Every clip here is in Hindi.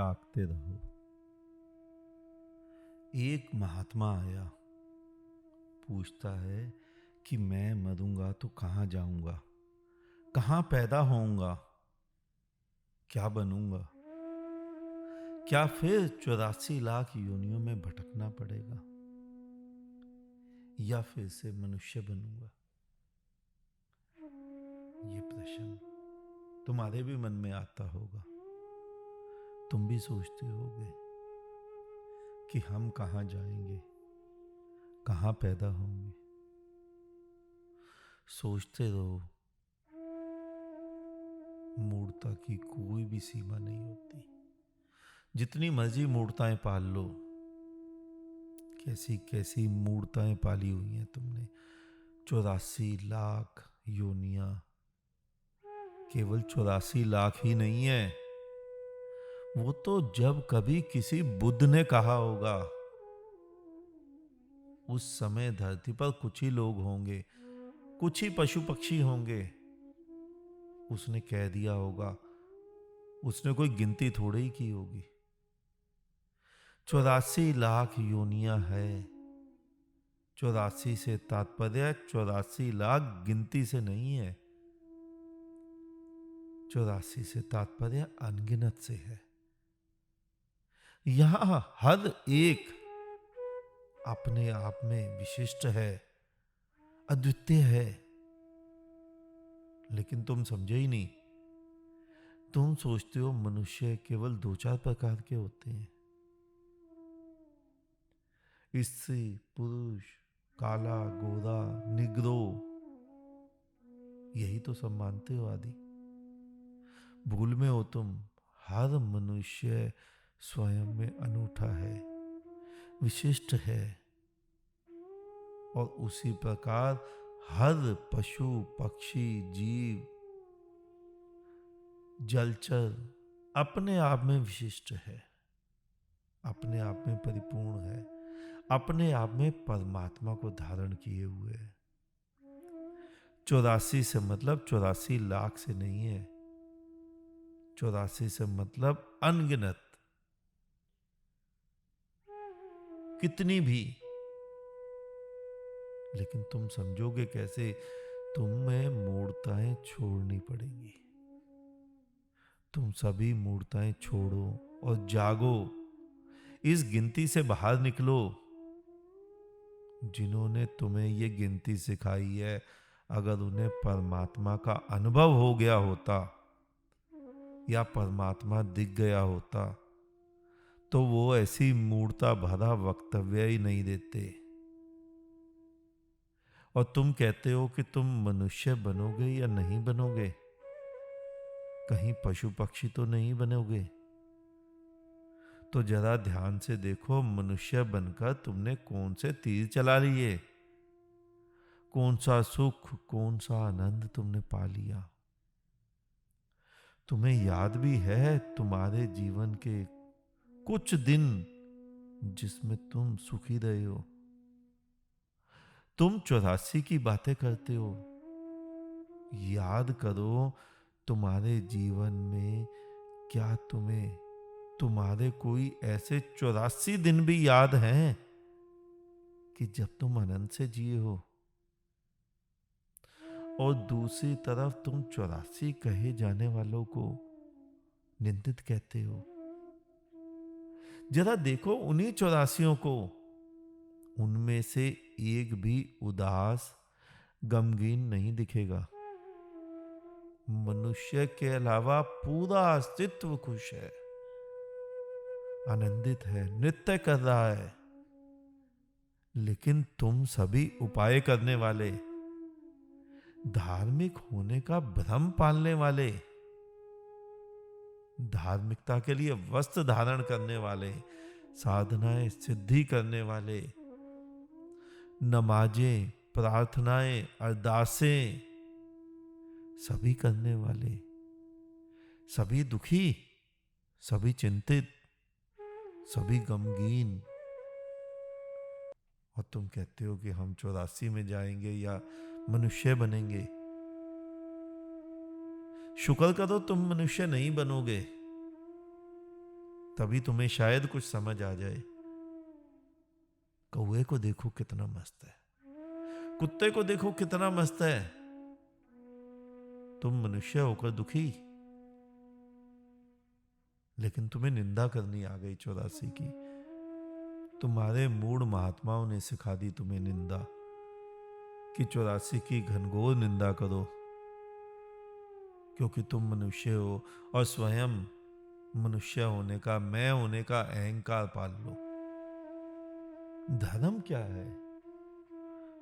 जागते रहो। एक महात्मा आया, पूछता है कि मैं मरूंगा तो कहाँ जाऊंगा, कहाँ पैदा होऊंगा, क्या बनूंगा? क्या फिर 84 लाख योनियों में भटकना पड़ेगा, या फिर से मनुष्य बनूंगा? ये प्रश्न तुम्हारे भी मन में आता होगा। तुम भी सोचते होगे कि हम कहाँ जाएंगे, कहाँ पैदा होंगे। सोचते रहो, मूर्ता की कोई भी सीमा नहीं होती। जितनी मर्जी मूर्ताएं पाल लो, कैसी कैसी मूर्ताएं पाली हुई हैं तुमने। 84 लाख योनियां, केवल 84 लाख ही नहीं है। वो तो जब कभी किसी बुद्ध ने कहा होगा, उस समय धरती पर कुछ ही लोग होंगे, कुछ ही पशु पक्षी होंगे। उसने कह दिया होगा, उसने कोई गिनती थोड़ी ही की होगी। 84 लाख योनियां है। 84 से तात्पर्य 84 लाख गिनती से नहीं है। 84 से तात्पर्य अनगिनत से है। यहां हर एक अपने आप में विशिष्ट है, अद्वितीय है। लेकिन तुम समझे ही नहीं। तुम सोचते हो मनुष्य केवल 2-4 प्रकार के होते हैं। स्त्री, पुरुष, काला, गोरा, निग्रो, यही तो सब मानते हो आदि। भूल में हो तुम। हर मनुष्य स्वयं में अनूठा है, विशिष्ट है। और उसी प्रकार हर पशु, पक्षी, जीव, जलचर अपने आप में विशिष्ट है, अपने आप में परिपूर्ण है, अपने आप में परमात्मा को धारण किए हुए है। 84 से मतलब 84 लाख से नहीं है। 84 से मतलब अनगिनत, कितनी भी। लेकिन तुम समझोगे कैसे? तुम्हें मूर्ताएं छोड़नी पड़ेंगी। तुम सभी मूर्ताएं छोड़ो और जागो। इस गिनती से बाहर निकलो। जिन्होंने तुम्हें ये गिनती सिखाई है, अगर उन्हें परमात्मा का अनुभव हो गया होता या परमात्मा दिख गया होता, तो वो ऐसी मूर्ता भरा वक्तव्य ही नहीं देते। और तुम कहते हो कि तुम मनुष्य बनोगे या नहीं बनोगे, कहीं पशु पक्षी तो नहीं बनोगे। तो जरा ध्यान से देखो, मनुष्य बनकर तुमने कौन से तीर चला लिए, कौन सा सुख, कौन सा आनंद तुमने पा लिया। तुम्हें याद भी है तुम्हारे जीवन के कुछ दिन जिसमें तुम सुखी रहे हो? तुम 84 की बातें करते हो। याद करो, तुम्हारे जीवन में क्या तुम्हें तुम्हारे कोई ऐसे 84 दिन भी याद हैं कि जब तुम अनंत से जिए हो? और दूसरी तरफ तुम 84 कहे जाने वालों को निंदित कहते हो। जरा देखो उन्हीं 84 को, उनमें से एक भी उदास, गमगीन नहीं दिखेगा। मनुष्य के अलावा पूरा अस्तित्व खुश है, आनंदित है, नृत्य कर रहा है। लेकिन तुम सभी उपाय करने वाले, धार्मिक होने का भ्रम पालने वाले, धार्मिकता के लिए वस्त्र धारण करने वाले, साधनाएं सिद्धि करने वाले, नमाजें, प्रार्थनाएं, अरदासें सभी करने वाले, सभी दुखी, सभी चिंतित, सभी गमगीन। और तुम कहते हो कि हम 84 में जाएंगे या मनुष्य बनेंगे। शुक्र करो तुम मनुष्य नहीं बनोगे। तभी तुम्हें शायद कुछ समझ आ जाए। कौए को देखो कितना मस्त है, कुत्ते को देखो कितना मस्त है, तुम मनुष्य होकर दुखी। लेकिन तुम्हें निंदा करनी आ गई 84 की। तुम्हारे मूढ़ महात्माओं ने सिखा दी तुम्हें निंदा, कि 84 की घनघोर निंदा करो, क्योंकि तुम मनुष्य हो और स्वयं मनुष्य होने का, मैं होने का अहंकार पाल लो। धर्म क्या है,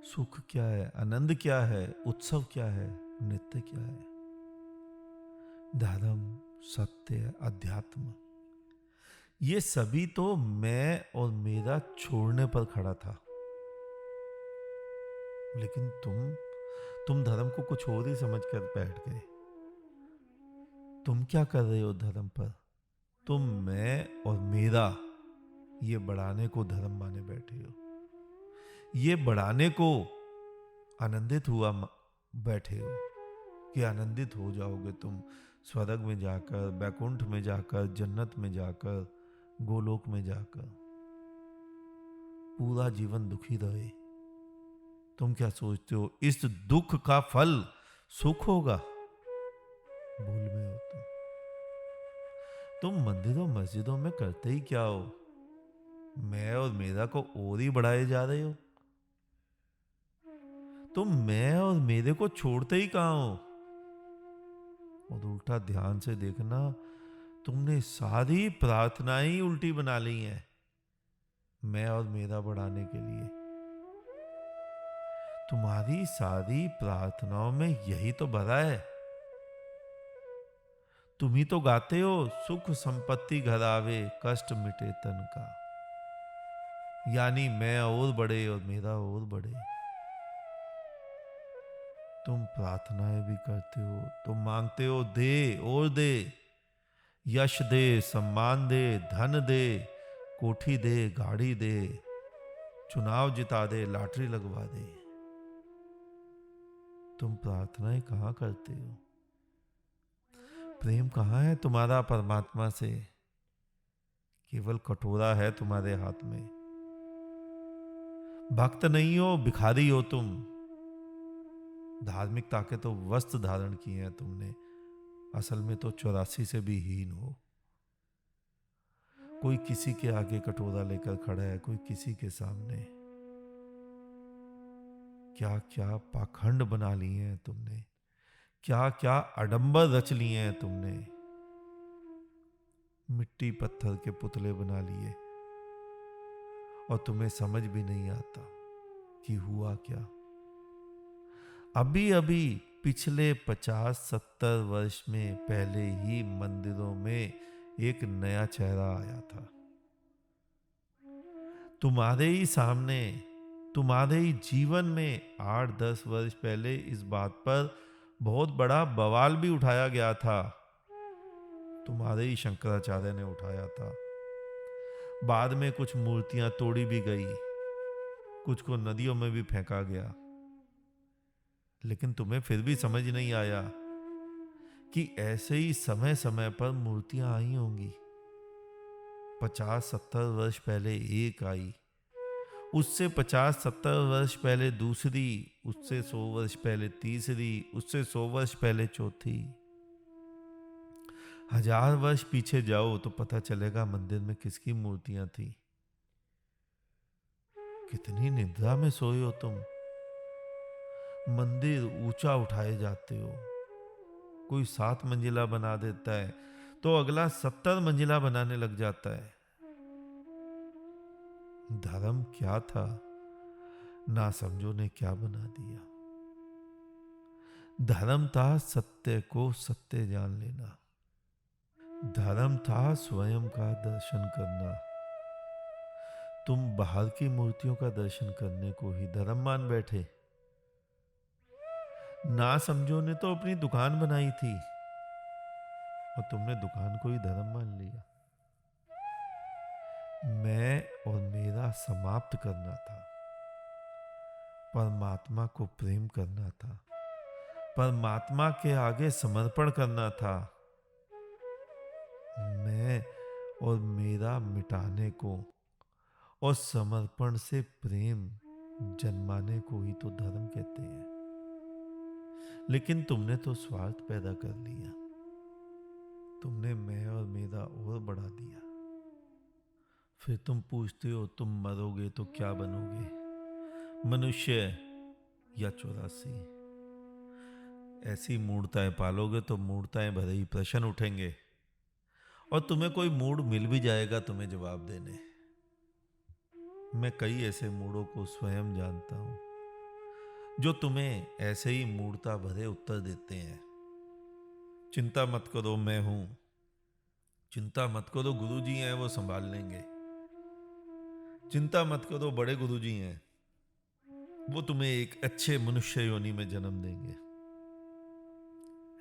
सुख क्या है, आनंद क्या है, उत्सव क्या है, नृत्य क्या है? धर्म, सत्य, अध्यात्म, ये सभी तो मैं और मेरा छोड़ने पर खड़ा था। लेकिन तुम धर्म को कुछ और ही समझ कर बैठ गए। तुम क्या कर रहे हो धर्म पर? तुम मैं और मेरा ये बढ़ाने को धर्म माने बैठे हो, ये बढ़ाने को आनंदित हुआ बैठे हो कि आनंदित हो जाओगे तुम स्वर्ग में जाकर, बैकुंठ में जाकर, जन्नत में जाकर, गोलोक में जाकर। पूरा जीवन दुखी रहे। तुम क्या सोचते हो इस दुख का फल सुख होगा? भूल में हो तुम मंदिरों मस्जिदों में करते ही क्या हो? मैं और मेरा को और ही बढ़ाए जा रहे हो। तुम मैं और मेरे को छोड़ते ही कहां हो? और उल्टा ध्यान से देखना, तुमने सारी प्रार्थनाएं ही उल्टी बना ली हैं मैं और मेरा बढ़ाने के लिए। तुम्हारी सारी प्रार्थनाओं में यही तो भरा है। तुम ही तो गाते हो सुख संपत्ति घर आवे, कष्ट मिटे तन का। यानी मैं और बढ़े और मेरा और बढ़े। तुम प्रार्थनाएं भी करते हो, तुम मांगते हो दे और दे, यश दे, सम्मान दे, धन दे, कोठी दे, गाड़ी दे, चुनाव जिता दे, लॉटरी लगवा दे। तुम प्रार्थनाएं कहां करते हो? प्रेम कहां है तुम्हारा परमात्मा से? केवल कटोरा है तुम्हारे हाथ में। भक्त नहीं हो, भिखारी हो तुम। धार्मिकता के तो वस्त्र धारण किए हैं तुमने, असल में तो 84 से भी हीन हो। कोई किसी के आगे कटोरा लेकर खड़ा है, कोई किसी के सामने। क्या क्या पाखंड बना लिए हैं तुमने, क्या क्या आडंबर रच लिए हैं तुमने। मिट्टी पत्थर के पुतले बना लिए और तुम्हें समझ भी नहीं आता कि हुआ क्या। अभी अभी पिछले 50-70 वर्ष में पहले ही मंदिरों में एक नया चेहरा आया था। तुम्हारे ही सामने, तुम्हारे ही जीवन में 8-10 वर्ष पहले इस बात पर बहुत बड़ा बवाल भी उठाया गया था। तुम्हारे ही शंकराचार्य ने उठाया था। बाद में कुछ मूर्तियां तोड़ी भी गई, कुछ को नदियों में भी फेंका गया। लेकिन तुम्हें फिर भी समझ नहीं आया कि ऐसे ही समय समय पर मूर्तियां आई होंगी। 50-70 वर्ष पहले एक आई, उससे 50-70 वर्ष पहले दूसरी, उससे 100 वर्ष पहले तीसरी, उससे 100 वर्ष पहले चौथी। 1000 वर्ष पीछे जाओ तो पता चलेगा मंदिर में किसकी मूर्तियां थी। कितनी निद्रा में सोए हो तुम। मंदिर ऊंचा उठाए जाते हो। कोई 7 मंजिला बना देता है तो अगला 70 मंजिला बनाने लग जाता है। धर्म क्या था, ना समझो ने क्या बना दिया। धर्म था सत्य को सत्य जान लेना। धर्म था स्वयं का दर्शन करना। तुम बाहर की मूर्तियों का दर्शन करने को ही धर्म मान बैठे। ना समझो ने तो अपनी दुकान बनाई थी और तुमने दुकान को ही धर्म मान लिया। मैं और मेरा समाप्त करना था, परमात्मा को प्रेम करना था, परमात्मा के आगे समर्पण करना था। मैं और मेरा मिटाने को और समर्पण से प्रेम जन्माने को ही तो धर्म कहते हैं। लेकिन तुमने तो स्वार्थ पैदा कर लिया, तुमने मैं और मेरा और बढ़ा दिया। फिर तुम पूछते हो तुम मरोगे तो क्या बनोगे, मनुष्य या 84? ऐसी मूर्ताएं पालोगे तो मूर्ताएं भरे ही प्रश्न उठेंगे, और तुम्हें कोई मूड मिल भी जाएगा तुम्हें जवाब देने। मैं कई ऐसे मूडों को स्वयं जानता हूं जो तुम्हें ऐसे ही मूर्ता भरे उत्तर देते हैं। चिंता मत करो, मैं हूं। चिंता मत करो, गुरुजी हैं, वो संभाल लेंगे। चिंता मत करो, बड़े गुरुजी हैं, वो तुम्हें एक अच्छे मनुष्य योनि में जन्म देंगे।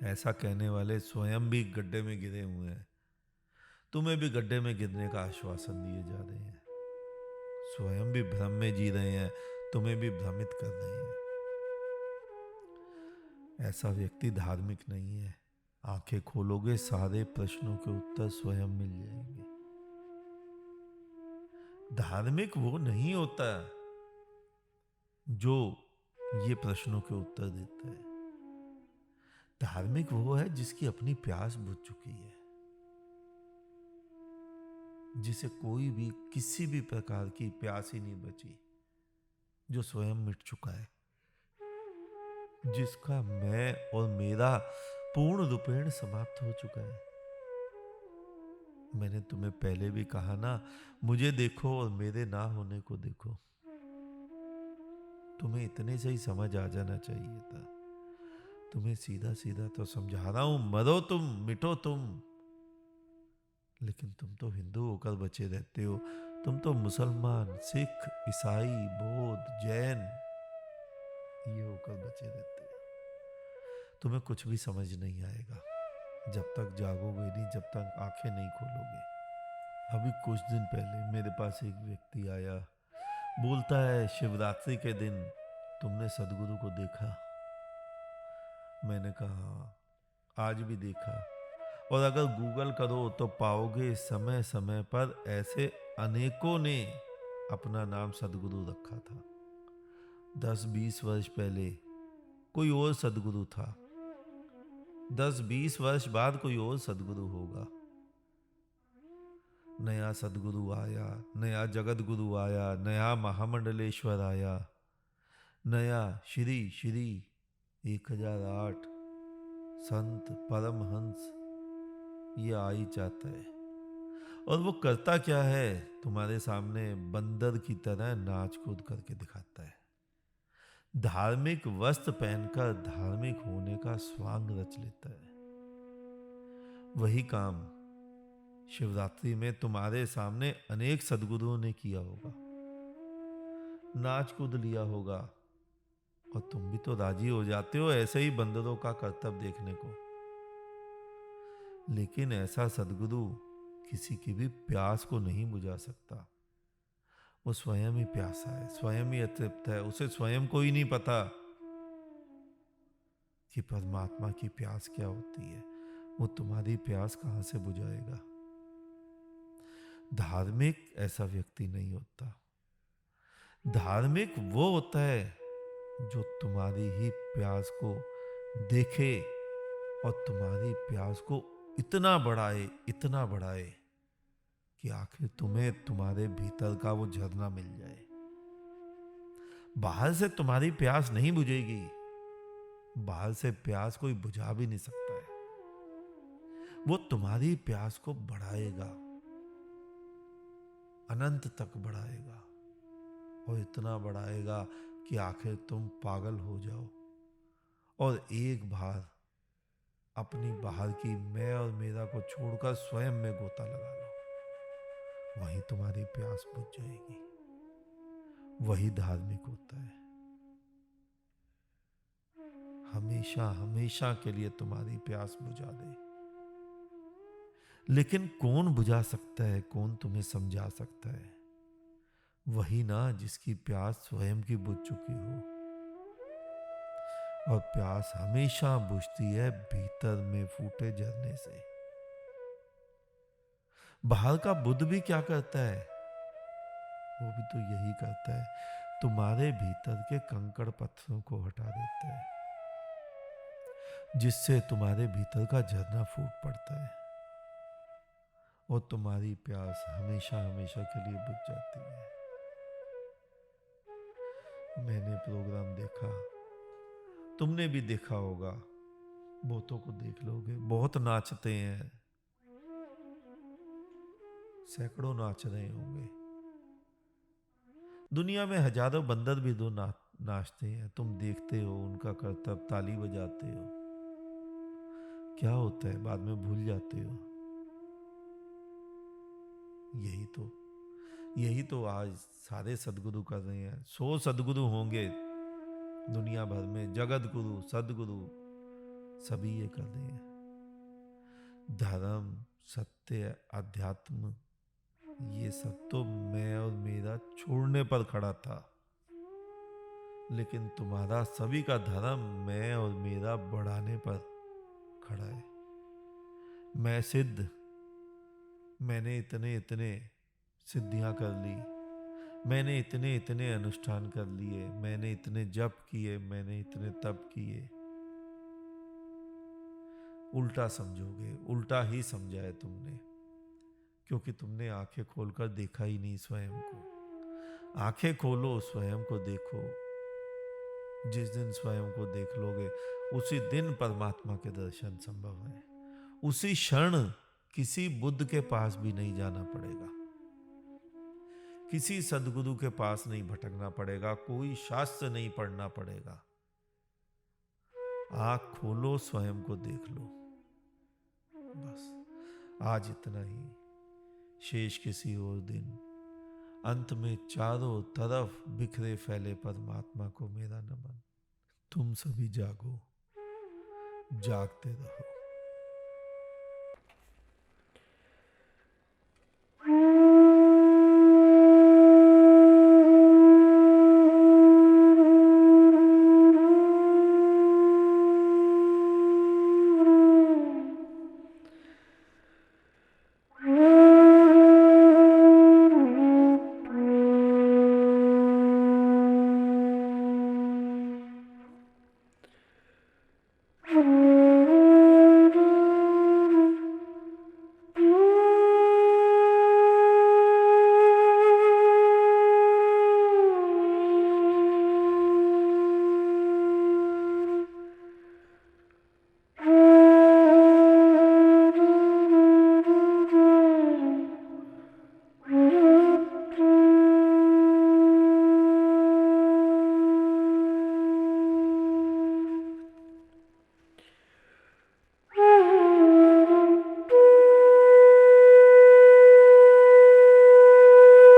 ऐसा कहने वाले स्वयं भी गड्ढे में गिरे हुए हैं, तुम्हें भी गड्ढे में गिरने का आश्वासन दिए जा रहे हैं। स्वयं भी भ्रम में जी रहे हैं, तुम्हें भी भ्रमित कर रहे हैं। ऐसा व्यक्ति धार्मिक नहीं है। आंखें खोलोगे, सारे प्रश्नों के उत्तर स्वयं मिल जाएंगे। धार्मिक वो नहीं होता जो ये प्रश्नों के उत्तर देता है। धार्मिक वो है जिसकी अपनी प्यास बुझ चुकी है, जिसे कोई भी किसी भी प्रकार की प्यास ही नहीं बची, जो स्वयं मिट चुका है, जिसका मैं और मेरा पूर्ण रूपेण समाप्त हो चुका है। मैंने तुम्हें पहले भी कहा ना, मुझे देखो और मेरे ना होने को देखो। तुम्हें इतने से ही समझ आ जाना चाहिए था। तुम्हें सीधा सीधा तो समझा रहा हूं, मरो तुम, मिटो तुम। लेकिन तुम तो हिंदू होकर बचे रहते हो। तुम तो मुसलमान, सिख, ईसाई, बौद्ध, जैन ये होकर बचे रहते हो। तुम्हें कुछ भी समझ नहीं आएगा जब तक जागोगे नहीं, जब तक आंखें नहीं खोलोगे। अभी कुछ दिन पहले मेरे पास एक व्यक्ति आया, बोलता है शिवरात्रि के दिन तुमने सदगुरु को देखा? मैंने कहा आज भी देखा, और अगर गूगल करो तो पाओगे समय समय पर ऐसे अनेकों ने अपना नाम सदगुरु रखा था। 10-20 वर्ष पहले कोई और सदगुरु था, 10-20 वर्ष बाद कोई और सदगुरु होगा। नया सदगुरु आया, नया जगत गुरु आया, नया महामंडलेश्वर आया, नया श्री श्री 1008 संत परमहंस ये आ ही जाता है। और वो करता क्या है, तुम्हारे सामने बंदर की तरह नाच कूद करके दिखाता है। धार्मिक वस्त्र पहनकर धार्मिक होने का स्वांग रच लेता है। वही काम शिवरात्रि में तुम्हारे सामने अनेक सदगुरुओं ने किया होगा, नाच कूद लिया होगा, और तुम भी तो राजी हो जाते हो ऐसे ही बंदरों का करतब देखने को। लेकिन ऐसा सदगुरु किसी की भी प्यास को नहीं बुझा सकता। वो स्वयं ही प्यासा है, स्वयं ही अतृप्त है। उसे स्वयं को ही नहीं पता कि परमात्मा की प्यास क्या होती है। वो तुम्हारी प्यास कहां से बुझाएगा? धार्मिक ऐसा व्यक्ति नहीं होता। धार्मिक वो होता है जो तुम्हारी ही प्यास को देखे और तुम्हारी प्यास को इतना बढ़ाए कि आखिर तुम्हें तुम्हारे भीतर का वो झरना मिल जाए। बाहर से तुम्हारी प्यास नहीं बुझेगी, बाहर से प्यास कोई बुझा भी नहीं सकता है। वो तुम्हारी प्यास को बढ़ाएगा, अनंत तक बढ़ाएगा, और इतना बढ़ाएगा कि आखिर तुम पागल हो जाओ और एक बार अपनी बाहर की मैं और मेरा को छोड़कर स्वयं में गोता लगा लो। वहीं तुम्हारी प्यास बुझ जाएगी। वही धार्मिक होता है। हमेशा हमेशा के लिए तुम्हारी प्यास बुझा दे। लेकिन कौन बुझा सकता है, कौन तुम्हें समझा सकता है? वही ना जिसकी प्यास स्वयं की बुझ चुकी हो। और प्यास हमेशा बुझती है भीतर में फूटे झरने से। बाहर का बुद्ध भी क्या करता है? वो भी तो यही करता है, तुम्हारे भीतर के कंकड़ पत्थरों को हटा देता है, जिससे तुम्हारे भीतर का झरना फूट पड़ता है और तुम्हारी प्यास हमेशा हमेशा के लिए बुझ जाती है। मैंने प्रोग्राम देखा, तुमने भी देखा होगा, बहुतों को देख लोगे, बहुत नाचते हैं, सैकड़ों नाच रहे होंगे। दुनिया में हजारों बंदर भी दो नाचते हैं, तुम देखते हो उनका करतब, ताली बजाते हो। क्या होता है बाद में भूल जाते हो। यही तो आज सारे सदगुरु कर रहे हैं। 100 सदगुरु होंगे दुनिया भर में, जगत गुरु, सदगुरु सभी ये कर रहे हैं। धर्म, सत्य, अध्यात्म, ये सब तो मैं और मेरा छोड़ने पर खड़ा था, लेकिन तुम्हारा सभी का धर्म मैं और मेरा बढ़ाने पर खड़ा है। मैं सिद्ध, मैंने इतने इतने सिद्धियां कर ली, मैंने इतने इतने अनुष्ठान कर लिए, मैंने इतने जप किए, मैंने इतने तप किए। उल्टा समझोगे, उल्टा ही समझा है तुमने, क्योंकि तुमने आंखें खोलकर देखा ही नहीं स्वयं को। आंखें खोलो, स्वयं को देखो। जिस दिन स्वयं को देख लोगे, उसी दिन परमात्मा के दर्शन संभव है। उसी क्षण किसी बुद्ध के पास भी नहीं जाना पड़ेगा, किसी सदगुरु के पास नहीं भटकना पड़ेगा, कोई शास्त्र नहीं पढ़ना पड़ेगा। आंख खोलो, स्वयं को देख लो, बस। आज इतना ही, शेष किसी और दिन। अंत में चारों तरफ बिखरे फैले परमात्मा को मेरा नमन। तुम सभी जागो, जागते रहो।